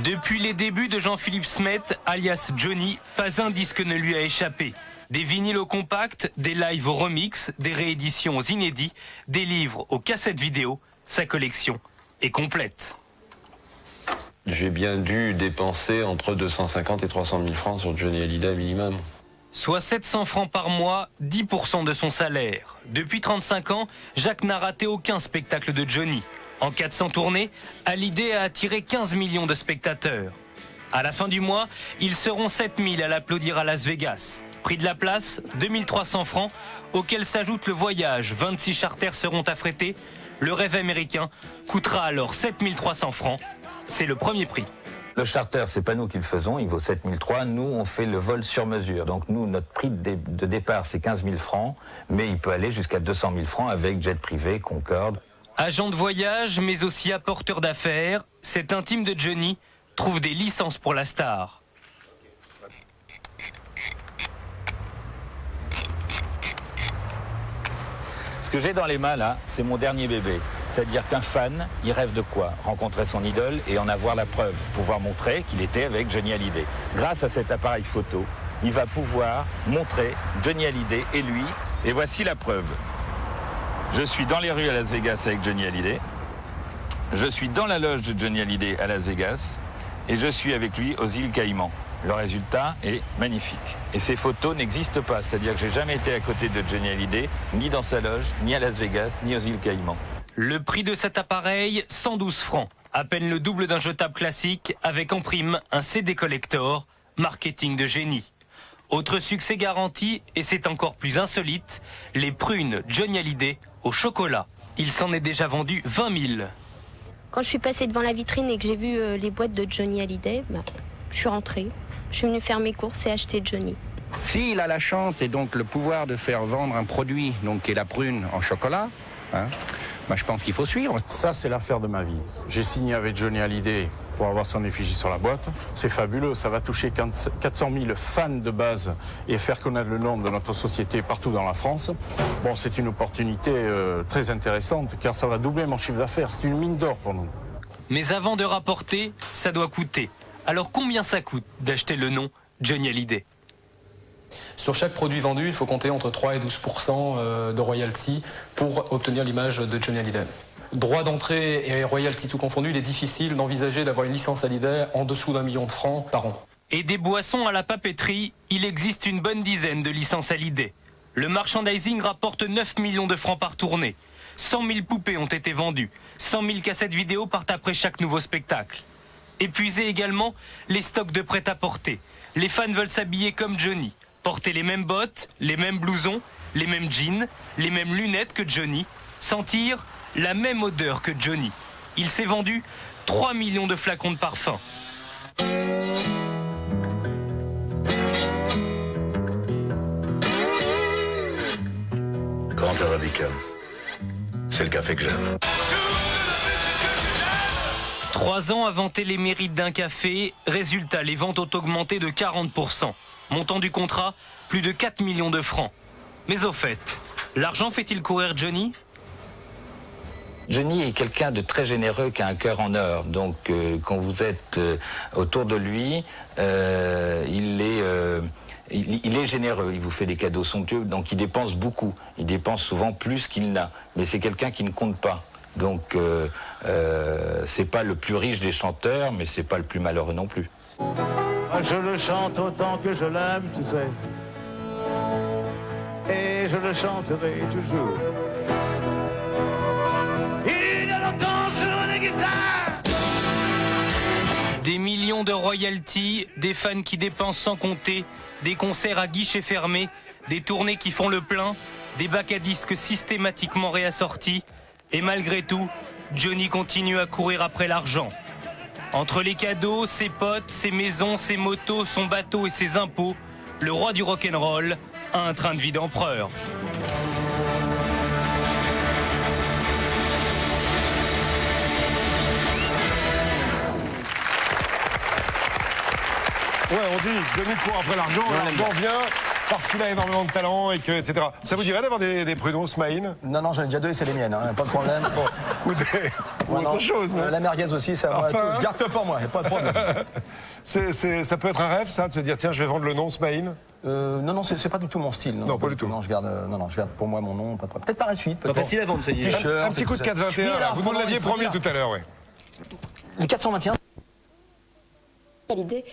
Depuis les débuts de Jean-Philippe Smet, alias Johnny, pas un disque ne lui a échappé. Des vinyles au compact, des lives au remix, des rééditions aux inédits, des livres aux cassettes vidéo, sa collection est complète. J'ai bien dû dépenser entre 250 et 300 000 francs sur Johnny Hallyday minimum. Soit 700 francs par mois, 10% de son salaire. Depuis 35 ans, Jacques n'a raté aucun spectacle de Johnny. En 400 tournées, Hallyday a attiré 15 millions de spectateurs. À la fin du mois, ils seront 7000 à l'applaudir à Las Vegas. Prix de la place, 2300 francs, auquel s'ajoute le voyage. 26 charters seront affrétés. Le rêve américain coûtera alors 7300 francs. C'est le premier prix. Le charter, c'est pas nous qui le faisons, il vaut 7003. Nous, on fait le vol sur mesure. Donc nous, notre prix de départ, c'est 15 000 francs, mais il peut aller jusqu'à 200 000 francs avec jet privé, Concorde. Agent de voyage, mais aussi apporteur d'affaires, cet intime de Johnny trouve des licences pour la star. Ce que j'ai dans les mains, là, c'est mon dernier bébé. C'est-à-dire qu'un fan, il rêve de quoi? Rencontrer son idole et en avoir la preuve. Pouvoir montrer qu'il était avec Johnny Hallyday. Grâce à cet appareil photo, il va pouvoir montrer Johnny Hallyday et lui. Et voici la preuve. Je suis dans les rues à Las Vegas avec Johnny Hallyday. Je suis dans la loge de Johnny Hallyday à Las Vegas. Et je suis avec lui aux îles Caïmans. Le résultat est magnifique. Et ces photos n'existent pas. C'est-à-dire que j'ai jamais été à côté de Johnny Hallyday, ni dans sa loge, ni à Las Vegas, ni aux îles Caïmans. Le prix de cet appareil, 112 francs. À peine le double d'un jetable classique, avec en prime un CD collector, marketing de génie. Autre succès garanti, et c'est encore plus insolite, les prunes Johnny Hallyday au chocolat. Il s'en est déjà vendu 20 000. Quand je suis passée devant la vitrine et que j'ai vu les boîtes de Johnny Hallyday, je suis rentrée. Je suis venue faire mes courses et acheter Johnny. S'il a la chance et donc le pouvoir de faire vendre un produit donc, qui est la prune en chocolat, je pense qu'il faut suivre. Ça, c'est l'affaire de ma vie. J'ai signé avec Johnny Hallyday pour avoir son effigie sur la boîte. C'est fabuleux, ça va toucher 400 000 fans de base et faire connaître le nom de notre société partout dans la France. Bon, c'est une opportunité très intéressante car ça va doubler mon chiffre d'affaires. C'est une mine d'or pour nous. Mais avant de rapporter, ça doit coûter. Alors combien ça coûte d'acheter le nom Johnny Hallyday? Sur chaque produit vendu, il faut compter entre 3 et 12% de royalty pour obtenir l'image de Johnny Hallyday. Droit d'entrée et royalty tout confondu, il est difficile d'envisager d'avoir une licence Hallyday en dessous d'1 million de francs par an. Et des boissons à la papeterie, il existe une bonne dizaine de licences Hallyday. Le merchandising rapporte 9 millions de francs par tournée. 100 000 poupées ont été vendues. 100 000 cassettes vidéo partent après chaque nouveau spectacle. Épuisés également les stocks de prêt-à-porter. Les fans veulent s'habiller comme Johnny. Porter les mêmes bottes, les mêmes blousons, les mêmes jeans, les mêmes lunettes que Johnny, sentir la même odeur que Johnny. Il s'est vendu 3 millions de flacons de parfum. Grand Arabica, c'est le café que j'aime. 3 ans à vanter les mérites d'un café, résultat, les ventes ont augmenté de 40%. Montant du contrat, plus de 4 millions de francs. Mais au fait, l'argent fait-il courir Johnny? Johnny est quelqu'un de très généreux qui a un cœur en or. Donc quand vous êtes autour de lui, il est généreux, il vous fait des cadeaux somptueux, donc il dépense beaucoup. Il dépense souvent plus qu'il n'a. Mais c'est quelqu'un qui ne compte pas. Donc c'est pas le plus riche des chanteurs, mais c'est pas le plus malheureux non plus. Je le chante autant que je l'aime, tu sais. Et je le chanterai toujours. Il y a longtemps sur les guitares. Des millions de royalties, des fans qui dépensent sans compter, des concerts à guichets fermés, des tournées qui font le plein, des bacs à disques systématiquement réassortis. Et malgré tout, Johnny continue à courir après l'argent. Entre les cadeaux, ses potes, ses maisons, ses motos, son bateau et ses impôts, le roi du rock'n'roll a un train de vie d'empereur. Ouais, on dit Johnny court après l'argent, l'argent vient. parce qu'il a énormément de talent, et que, etc. Ça vous dirait d'avoir des pruneaux Smaïn? Non, non, j'en ai déjà 2 et c'est les miennes, hein, pas de problème. Ou autre chose, non? La merguez aussi, ça enfin, tout, je garde tout pour moi, y a pas de problème. Ça peut être un rêve, ça, de se dire, tiens, je vais vendre le nom Smaïn? Non, non, c'est pas du tout mon style. Non, pas du tout. Non, je garde pour moi mon nom, pas de problème. Peut-être par la suite. Pas facile à vendre, ça dit. Un petit coup de 421, là. Vous nous l'aviez promis tout à l'heure, oui. Le 421. L'idée